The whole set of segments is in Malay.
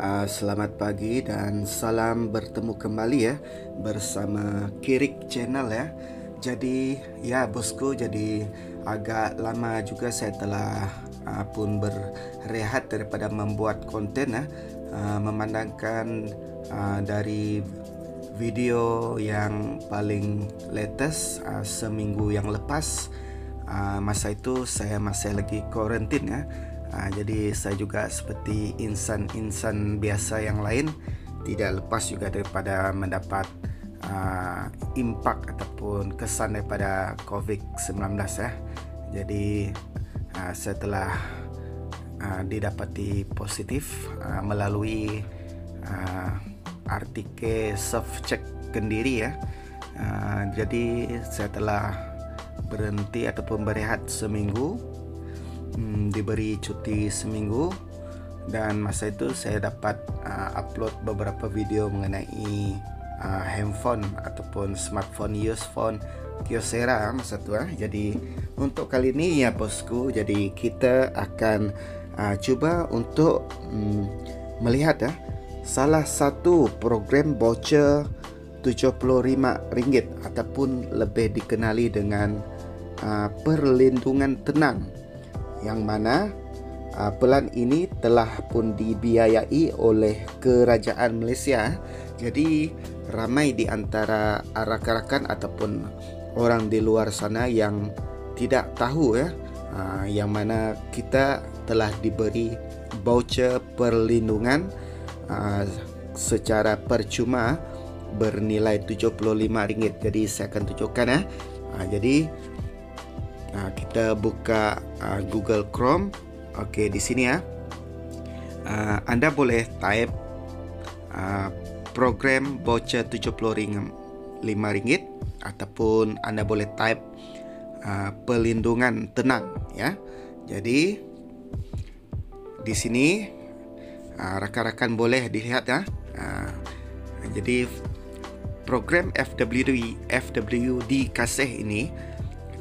Selamat pagi dan salam bertemu kembali ya bersama Kirik Channel ya. Jadi ya bosku, jadi agak lama juga saya telah pun berehat daripada membuat konten ya. Memandangkan dari video yang paling latest seminggu yang lepas, masa itu saya masih lagi karantin ya. Jadi saya juga seperti insan-insan biasa yang lain tidak lepas juga daripada mendapat impak ataupun kesan daripada COVID-19 ya. Jadi saya telah didapati positif melalui artikel self check kendiri ya. Jadi saya telah berhenti ataupun berehat seminggu, diberi cuti seminggu, dan masa itu saya dapat upload beberapa video mengenai handphone ataupun smartphone, phone Kyocera masa itu. Jadi untuk kali ini ya bosku, jadi kita akan cuba untuk melihat salah satu program voucher RM75 ataupun lebih dikenali dengan perlindungan tenang, yang mana pelan ini telah pun dibiayai oleh Kerajaan Malaysia. Jadi ramai di antara rakan-rakan ataupun orang di luar sana yang tidak tahu yang mana kita telah diberi voucher perlindungan secara percuma bernilai RM75. Jadi saya akan tunjukkan jadi kita buka Google Chrome. Okey, di sini Anda boleh type program voucher RM75 ataupun Anda boleh type perlindungan tenang ya. Jadi di sini rakan-rakan boleh dilihat jadi program FWD Kasih ini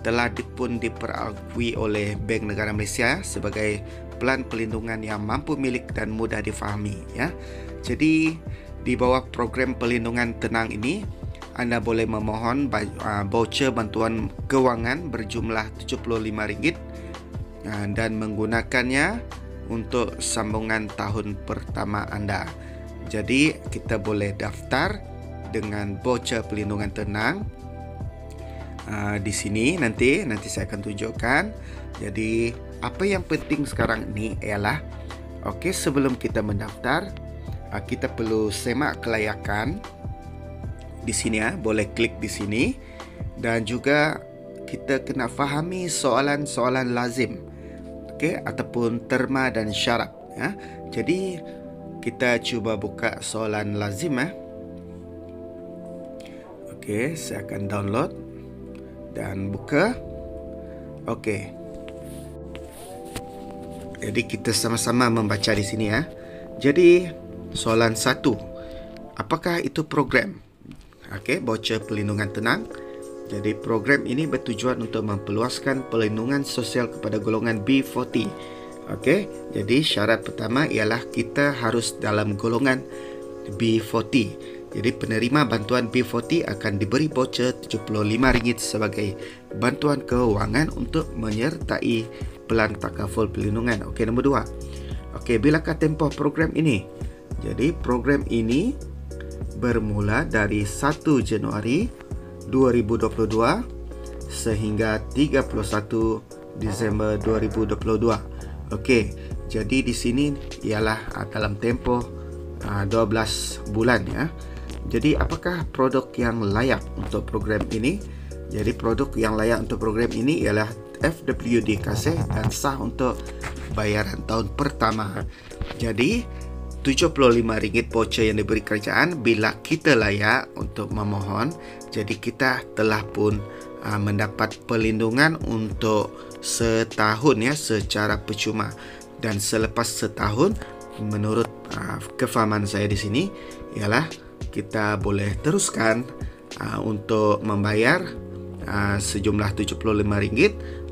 telah pun diperakui oleh Bank Negara Malaysia sebagai pelan perlindungan yang mampu milik dan mudah difahami ya. Jadi di bawah program perlindungan tenang ini, Anda boleh memohon voucher bantuan kewangan berjumlah RM75 dan menggunakannya untuk sambungan tahun pertama Anda. Jadi kita boleh daftar dengan voucher perlindungan tenang. Di sini nanti saya akan tunjukkan. Jadi apa yang penting sekarang ini ialah sebelum kita mendaftar, kita perlu semak kelayakan di sini boleh klik di sini, dan juga kita kena fahami soalan-soalan lazim ataupun terma dan syarat ya. Jadi kita cuba buka soalan lazim saya akan download dan buka. Jadi kita sama-sama membaca di sini Jadi soalan 1, apakah itu program? Voucher perlindungan tenang. Jadi program ini bertujuan untuk memperluaskan perlindungan sosial kepada golongan B40. Jadi syarat pertama ialah kita harus dalam golongan B40. Jadi penerima bantuan B40 akan diberi voucher RM75 sebagai bantuan kewangan untuk menyertai pelan takaful perlindungan. Nombor 2. Bilakah tempoh program ini? Jadi program ini bermula dari 1 Januari 2022 sehingga 31 Disember 2022. Jadi di sini ialah dalam tempoh 12 bulan ya. Jadi apakah produk yang layak untuk program ini? Jadi produk yang layak untuk program ini ialah FWD Kasih dan sah untuk bayaran tahun pertama. Jadi RM75 voucher yang diberi kerajaan bila kita layak untuk memohon. Jadi kita telah pun mendapat perlindungan untuk setahun secara percuma, dan selepas setahun menurut kefahaman saya di sini ialah kita boleh teruskan untuk membayar sejumlah RM75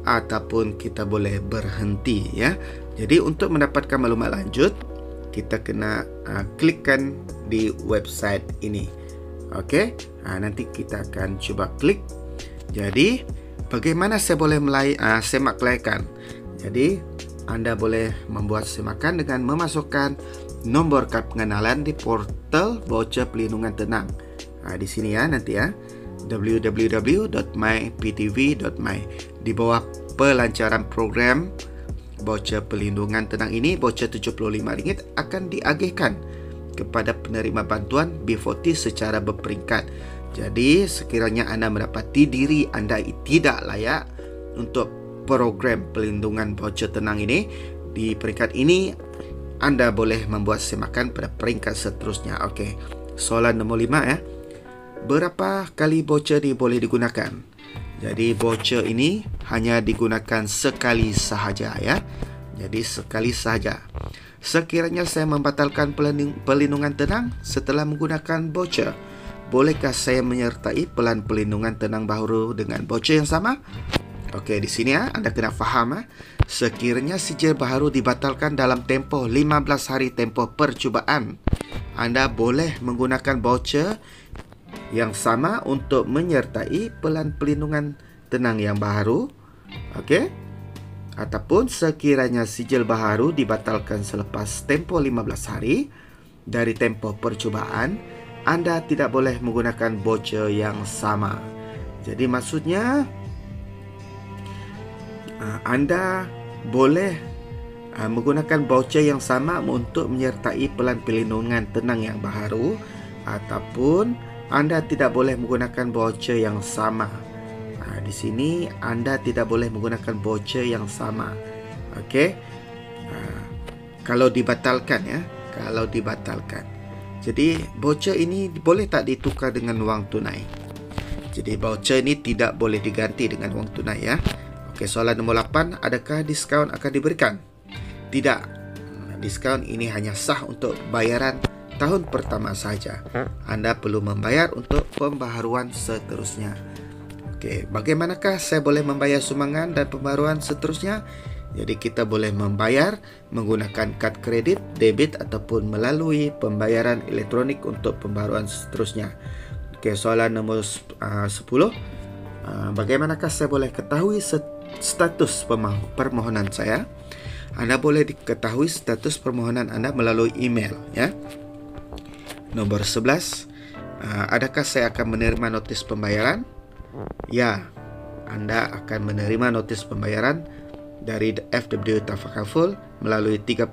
ataupun kita boleh berhenti ya. Jadi untuk mendapatkan maklumat lanjut, kita kena klikkan di website ini. Okey, nanti kita akan cuba klik. Jadi, bagaimana saya boleh semak layakkan? Jadi, anda boleh membuat semakan dengan memasukkan nombor kad pengenalan di portal voucher pelindungan tenang. Di sini ya, nanti ya, www.myptv.my. Di bawah pelancaran program voucher pelindungan tenang ini, voucher RM75 akan diagihkan kepada penerima bantuan B40 secara berperingkat. Jadi, sekiranya anda mendapati diri anda tidak layak untuk program pelindungan voucher tenang ini, di peringkat ini anda boleh membuat semakan pada peringkat seterusnya. Okey, soalan nombor 5 ya. Berapa kali voucher ini boleh digunakan? Jadi, voucher ini hanya digunakan sekali sahaja ya. Jadi, sekali sahaja. Sekiranya saya membatalkan pelindungan tenang setelah menggunakan voucher, bolehkah saya menyertai pelan pelindungan tenang baru dengan voucher yang sama? Okey, di sini ya, anda kena faham ya. Sekiranya sijil baharu dibatalkan dalam tempoh 15 hari tempoh percubaan, anda boleh menggunakan voucher yang sama untuk menyertai pelan pelindungan tenang yang baharu. Okey. Ataupun sekiranya sijil baharu dibatalkan selepas tempoh 15 hari dari tempoh percubaan, anda tidak boleh menggunakan voucher yang sama. Jadi maksudnya, anda boleh menggunakan voucher yang sama untuk menyertai pelan pelindungan tenang yang baharu, ataupun anda tidak boleh menggunakan voucher yang sama. Di sini anda tidak boleh menggunakan voucher yang sama. Okey. Kalau dibatalkan ya, kalau dibatalkan. Jadi voucher ini boleh tak ditukar dengan wang tunai. Jadi voucher ini tidak boleh diganti dengan wang tunai ya. Okey, soalan nombor 8, adakah diskaun akan diberikan? Tidak. Diskaun ini hanya sah untuk bayaran tahun pertama saja. Anda perlu membayar untuk pembaharuan seterusnya. Okey, bagaimanakah saya boleh membayar sumbangan dan pembaharuan seterusnya? Jadi kita boleh membayar menggunakan kad kredit, debit ataupun melalui pembayaran elektronik untuk pembaharuan seterusnya. Okey, soalan nombor 10. Bagaimanakah saya boleh ketahui status permohonan saya? Anda boleh diketahui status permohonan anda melalui email ya. Nombor 11. Adakah saya akan menerima notis pembayaran? Ya, anda akan menerima notis pembayaran dari FW Tafakaful melalui 30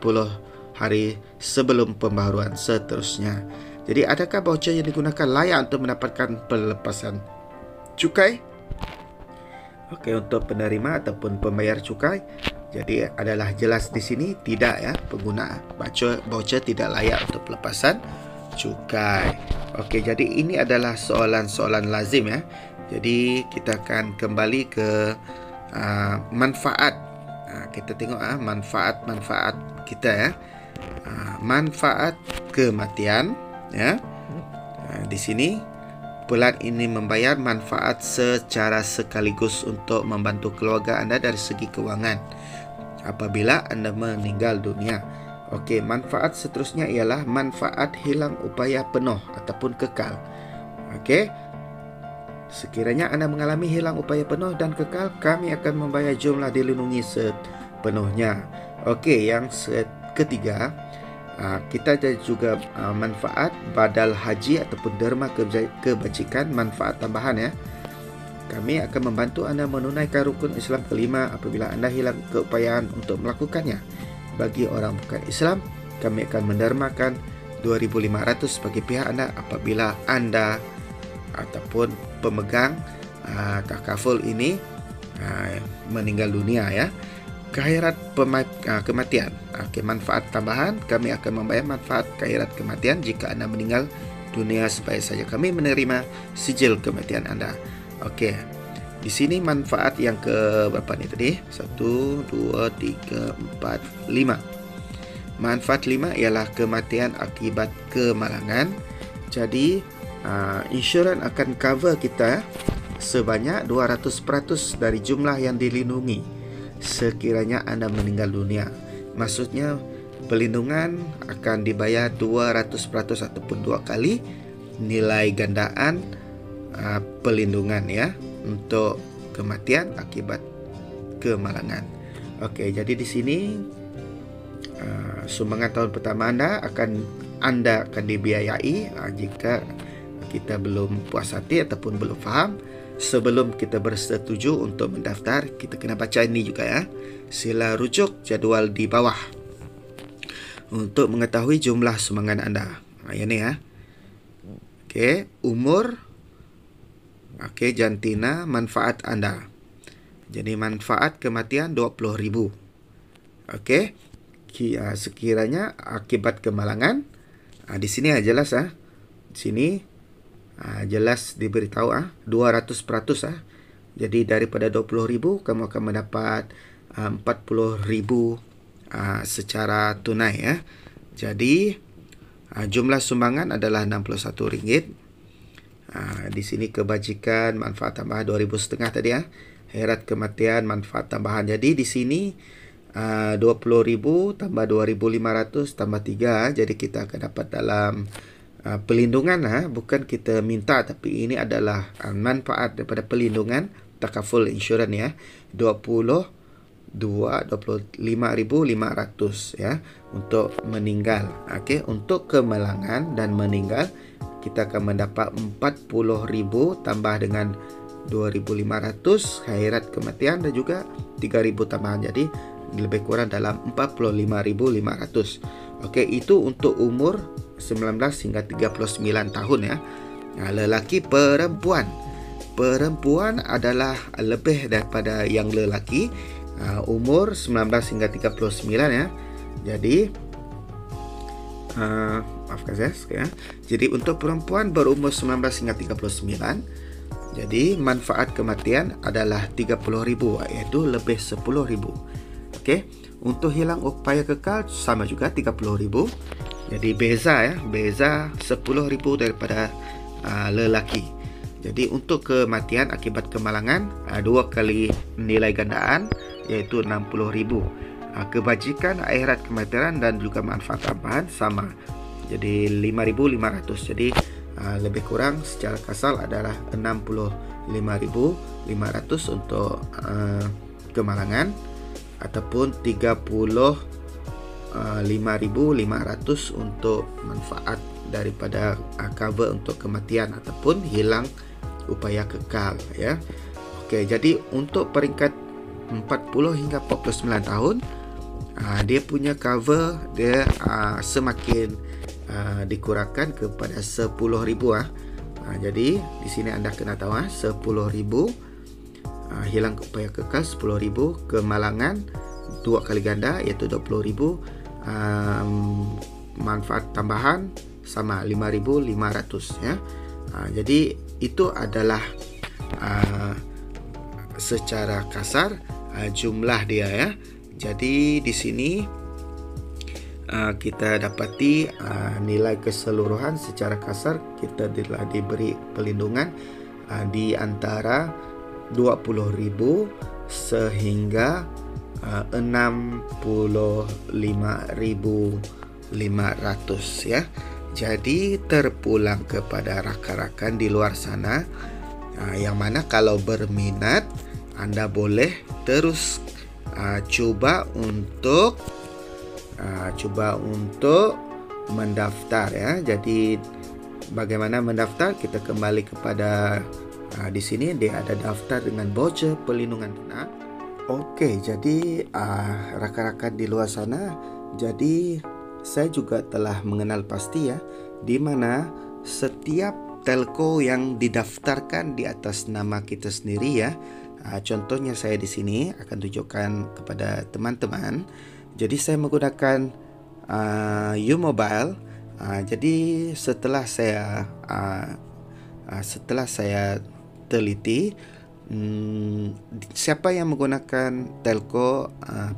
hari sebelum pembaharuan seterusnya. Jadi, adakah voucher yang digunakan layak untuk mendapatkan pelepasan cukai? Okey, untuk penerima ataupun pembayar cukai, jadi adalah jelas di sini tidak ya, pengguna voucher tidak layak untuk pelepasan cukai. Okey, jadi ini adalah soalan-soalan lazim ya. Jadi kita akan kembali ke manfaat. Kita tengok manfaat-manfaat kita ya. Manfaat kematian ya. Di sini pelan ini membayar manfaat secara sekaligus untuk membantu keluarga anda dari segi kewangan apabila anda meninggal dunia. Okey, manfaat seterusnya ialah manfaat hilang upaya penuh ataupun kekal. Okey. Sekiranya anda mengalami hilang upaya penuh dan kekal, kami akan membayar jumlah dilindungi sepenuhnya. Okey, yang ketiga, kita ada juga manfaat badal haji ataupun derma kebajikan, manfaat tambahan ya. Kami akan membantu anda menunaikan rukun Islam kelima apabila anda hilang keupayaan untuk melakukannya. Bagi orang bukan Islam, kami akan mendermakan 2,500 bagi pihak anda apabila anda ataupun pemegang takaful ini meninggal dunia ya. Khairat kematian. Manfaat tambahan, kami akan membayar manfaat khairat kematian jika anda meninggal dunia supaya saja kami menerima sijil kematian anda. Okey. Di sini manfaat yang ke berapa ni tadi? 1 2 3 4 5. Manfaat 5 ialah kematian akibat kemalangan. Jadi insurans akan cover kita sebanyak 200% dari jumlah yang dilindungi sekiranya anda meninggal dunia. Maksudnya pelindungan akan dibayar 200% ataupun 2 kali nilai gandaan pelindungan ya untuk kematian akibat kemalangan. Okey, jadi di sini sumbangan tahun pertama anda akan dibiayai jika kita belum puas hati ataupun belum faham. Sebelum kita bersetuju untuk mendaftar, kita kena baca ini juga ya. Sila rujuk jadual di bawah untuk mengetahui jumlah sumbangan anda. Yang ni ya. Okey, umur. Okey, jantina, manfaat anda. Jadi manfaat kematian 20,000. Okey. Sekiranya akibat kemalangan, di sini jelas di sini jelas diberitahu 200%. Jadi daripada 20,000 kamu akan mendapat 40,000 secara tunai ya. Jadi jumlah sumbangan adalah RM61. Di sini kebajikan manfaat tambahan 2,500 tadi ya. Khairat kematian manfaat tambahan. Jadi di sini 20,000 tambah 2,500 tambah 3. Jadi kita akan dapat dalam pelindungan bukan kita minta, tapi ini adalah manfaat daripada pelindungan takaful insurans ya. 25,500 ya untuk meninggal. Okey, untuk kemalangan dan meninggal kita akan mendapat 40,000 tambah dengan 2,500 khairat kematian dan juga 3,000 tambahan. Jadi lebih kurang dalam 45,500. Okey, itu untuk umur 19 hingga 39 tahun ya. Lelaki perempuan. Perempuan adalah lebih daripada yang lelaki. Umur 19 hingga 39 ya. Jadi maafkan saya ya. Jadi untuk perempuan berumur 19 hingga 39, jadi manfaat kematian adalah 30,000 iaitu lebih 10,000. Okey, untuk hilang upaya kekal sama juga 30,000. Jadi beza 10,000 daripada lelaki. Jadi untuk kematian akibat kemalangan 2 kali nilai gandaan iaitu 60,000. Kebajikan akhirat kematian dan juga manfaat tambahan sama. Jadi 5,500. Jadi lebih kurang secara kasar adalah 65,500 untuk kemalangan ataupun 35,500 untuk manfaat daripada cover untuk kematian ataupun hilang upaya kekal ya. Okey, jadi untuk peringkat 40 hingga 49 tahun dia punya cover dia semakin dikurangkan kepada 10,000 jadi di sini anda kena tahu 10,000 hilang upaya kekal 10,000, kemalangan 2 kali ganda iaitu 20,000, manfaat tambahan sama 5,500 ya. Jadi itu adalah secara kasar jumlah dia ya. Jadi di sini kita dapati nilai keseluruhan secara kasar kita telah diberi pelindungan di antara 20,000 sehingga 65,500 ya. Jadi terpulang kepada rakan-rakan di luar sana yang mana kalau berminat anda boleh terus cuba untuk mendaftar ya. Jadi bagaimana mendaftar? Kita kembali kepada di sini dia ada daftar dengan voucher pelindungan tenang. Okey, jadi rakan-rakan di luar sana, jadi saya juga telah mengenal pasti ya di mana setiap telco yang didaftarkan di atas nama kita sendiri ya. Contohnya saya di sini akan tunjukkan kepada teman-teman. Jadi saya menggunakan U-Mobile. Jadi setelah saya teliti siapa yang menggunakan telco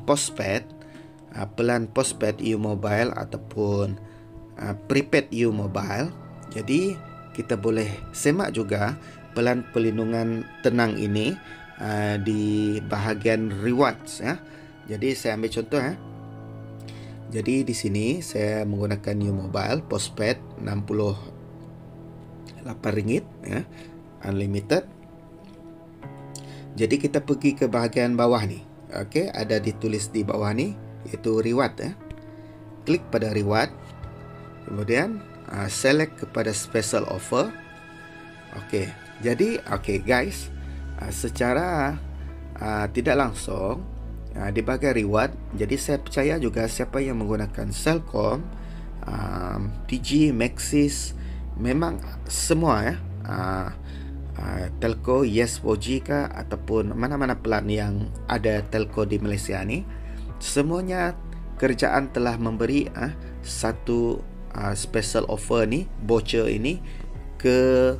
postpaid, pelan postpaid U-Mobile ataupun prepaid U-Mobile, jadi kita boleh semak juga pelan pelindungan tenang ini di bahagian rewards ya. Jadi saya ambil contoh ya. Jadi di sini saya menggunakan New Mobile postpaid RM68 ya, unlimited. Jadi kita pergi ke bahagian bawah ni. Okey, ada ditulis di bawah ni iaitu reward ya. Klik pada reward. Kemudian select kepada special offer. Okey. Jadi guys, secara tidak langsung di bahagian reward, jadi saya percaya juga siapa yang menggunakan Celcom, Digi, Maxis, memang semua ya, telco Yes 4G kah ataupun mana-mana pelan yang ada telco di Malaysia ni, semuanya kerajaan telah memberi satu special offer ni, voucher ini ke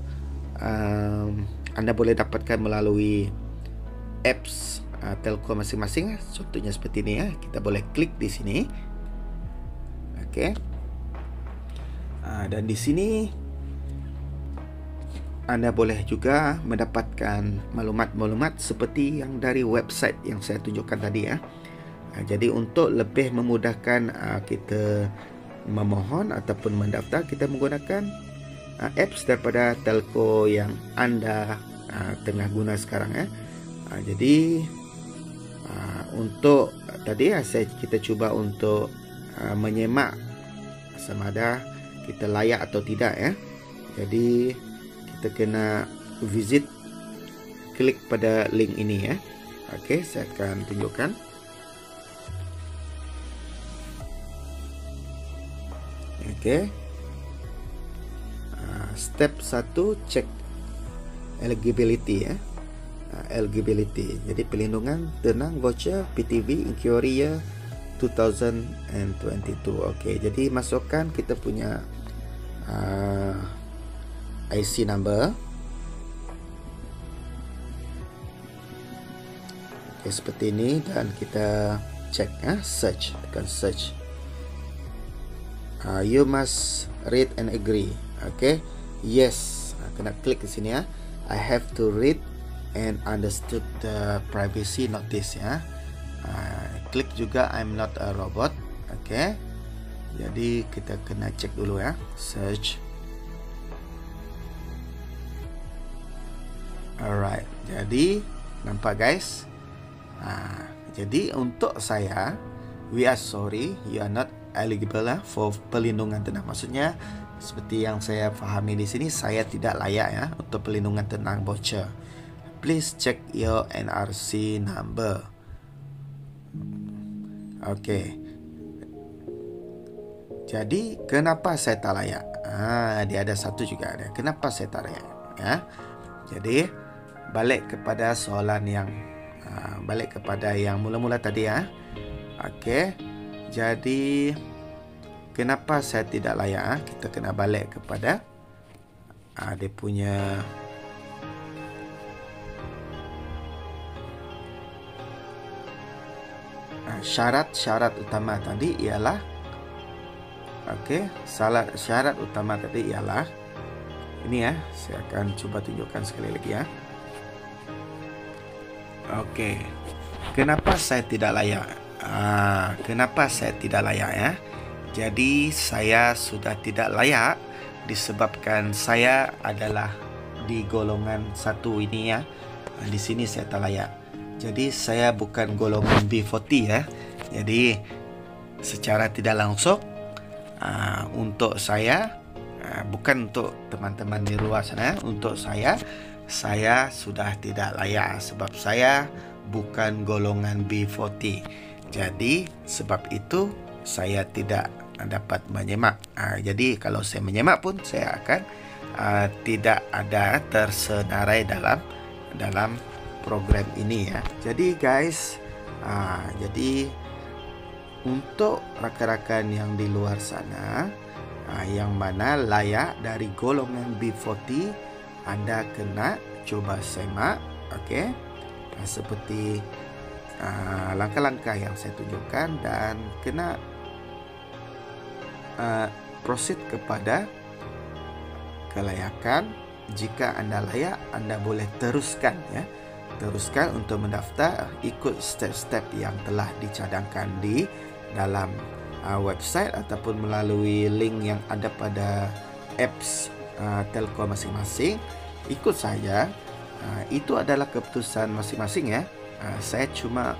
anda boleh dapatkan melalui apps telco masing-masing. Contohnya seperti ini ya. Kita boleh klik di sini. Okey. Dan di sini anda boleh juga mendapatkan maklumat-maklumat seperti yang dari website yang saya tunjukkan tadi ya. Jadi untuk lebih memudahkan kita memohon ataupun mendaftar, kita menggunakan apps daripada telco yang anda tengah guna sekarang ya. Jadi untuk tadi kita cuba untuk menyemak sama ada kita layak atau tidak ya. Jadi kita kena visit, klik pada link ini ya. Okey, saya akan tunjukkan. Okey. Step 1, cek eligibility ya. Eligibility. Jadi pelindungan tenang voucher PTV inquiry year 2022. Okey, jadi masukkan kita punya IC number. Okey, seperti ini dan kita cek search, tekan search. You must read and agree. Okey. Yes, kena klik di sini ya. I have to read and understood the privacy notice ya. Klik juga I'm not a robot. Okey. Jadi kita kena cek dulu ya. Search. Alright. Jadi nampak guys. Jadi untuk saya, we are sorry you are not eligible for pelindungan tenang. Maksudnya seperti yang saya fahami di sini, saya tidak layak ya untuk pelindungan tenang voucher. Please check your NRC number. Okey. Jadi kenapa saya tak layak? Dia ada satu juga ada. Kenapa saya tak layak? Ya. Jadi balik kepada soalan yang mula-mula tadi ya. Okey. Jadi kenapa saya tidak layak? Kita kena balik kepada dia punya syarat utama tadi ialah syarat utama tadi ialah ini ya. Saya akan cuba tunjukkan sekali lagi ya. Okey. Kenapa saya tidak layak? Kenapa saya tidak layak ya? Jadi saya sudah tidak layak disebabkan saya adalah di golongan 1 ini ya. Di sini saya tak layak. Jadi saya bukan golongan B40 ya. Jadi secara tidak langsung untuk saya, bukan untuk teman-teman di luar sana, untuk saya sudah tidak layak sebab saya bukan golongan B40. Jadi sebab itu saya tidak dapat menyemak. Jadi kalau saya menyemak pun saya akan tidak ada tersenarai dalam program ini ya. Jadi guys, jadi untuk rakan-rakan yang di luar sana yang mana layak dari golongan B40, anda kena coba semak, okey, seperti langkah-langkah yang saya tunjukkan dan kena proceed kepada kelayakan. Jika anda layak, anda boleh teruskan ya. Teruskan untuk mendaftar, ikut step-step yang telah dicadangkan di dalam website ataupun melalui link yang ada pada apps telco masing-masing, ikut saja. Itu adalah keputusan masing-masing ya. Saya cuma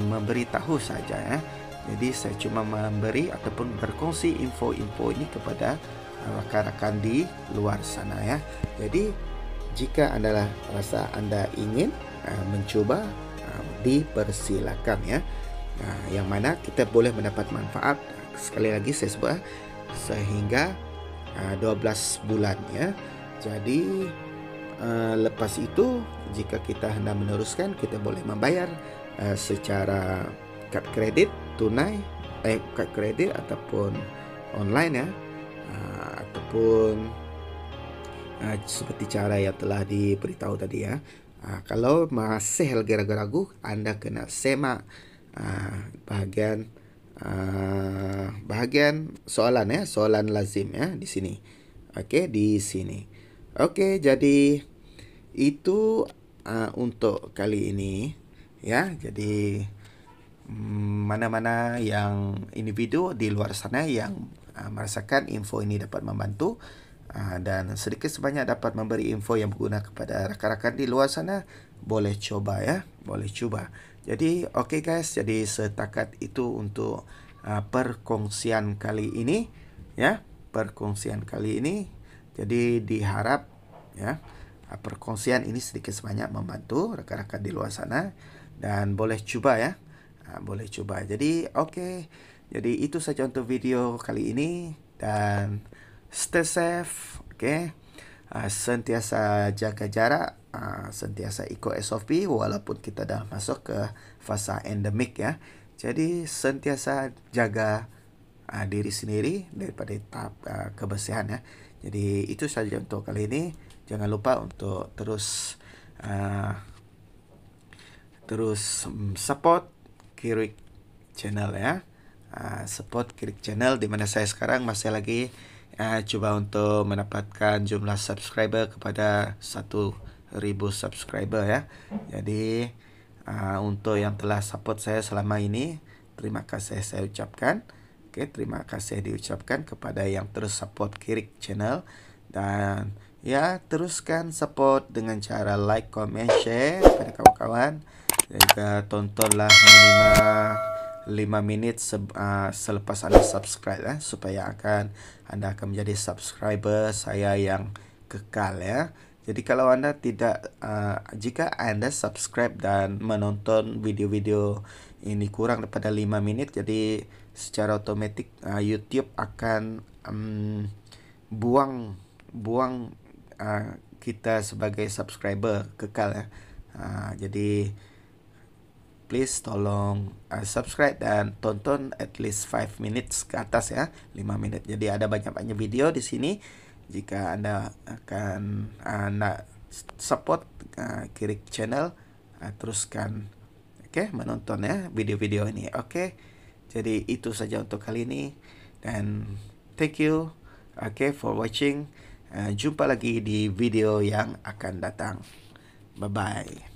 memberitahu saja ya. Jadi saya cuma memberi ataupun berkongsi info-info ini kepada rakan-rakan di luar sana ya. Jadi jika anda rasa anda ingin mencuba, dipersilakan ya. Yang mana kita boleh mendapat manfaat, sekali lagi saya sebut, sehingga 12 bulan ya. Jadi lepas itu jika kita hendak meneruskan, kita boleh membayar secara kad kredit tunai, kad kredit ataupun online ya, ataupun seperti cara yang telah diberitahu tadi ya. Kalau masih ragu-ragu, anda kena semak bahagian soalan ya, soalan lazim ya di sini. Okey, di sini. Okey, jadi itu untuk kali ini ya. Jadi mana-mana yang individu di luar sana yang merasakan info ini dapat membantu dan sedikit sebanyak dapat memberi info yang berguna kepada rakan-rakan di luar sana, boleh coba ya, boleh cuba. Jadi okey guys, jadi setakat itu untuk perkongsian kali ini ya, perkongsian kali ini. Jadi diharap ya perkongsian ini sedikit sebanyak membantu rakan-rakan di luar sana dan boleh cuba ya. Boleh cuba. Jadi okey. Jadi itu saja untuk video kali ini dan stay safe, okey. Sentiasa jaga jarak, sentiasa ikut SOP walaupun kita dah masuk ke fasa endemik ya. Jadi sentiasa jaga diri sendiri daripada tahap kebersihan ya. Jadi itu saja untuk kali ini. Jangan lupa untuk terus support Kirik Channel ya. Support Kirik Channel di mana saya sekarang masih lagi cuba untuk mendapatkan jumlah subscriber kepada 1,000 subscriber ya. Jadi untuk yang telah support saya selama ini, terima kasih saya ucapkan. Okey, terima kasih diucapkan kepada yang terus support Kirik Channel dan ya, teruskan support dengan cara like, comment, share kepada kawan-kawan. Juga tontonlah minimal 5 minit selepas anda subscribe supaya anda akan menjadi subscriber saya yang kekal ya. Jadi kalau anda jika anda subscribe dan menonton video-video ini kurang daripada 5 minit, jadi secara automatik YouTube akan buang kita sebagai subscriber kekal ya. Jadi please tolong subscribe dan tonton at least 5 minutes ke atas ya, 5 minit. Jadi ada banyak-banyak video di sini. Jika anda akan nak support Kirik Channel, teruskan menonton ya video-video ini. Okey. Jadi itu saja untuk kali ini dan thank you for watching. Jumpa lagi di video yang akan datang. Bye bye.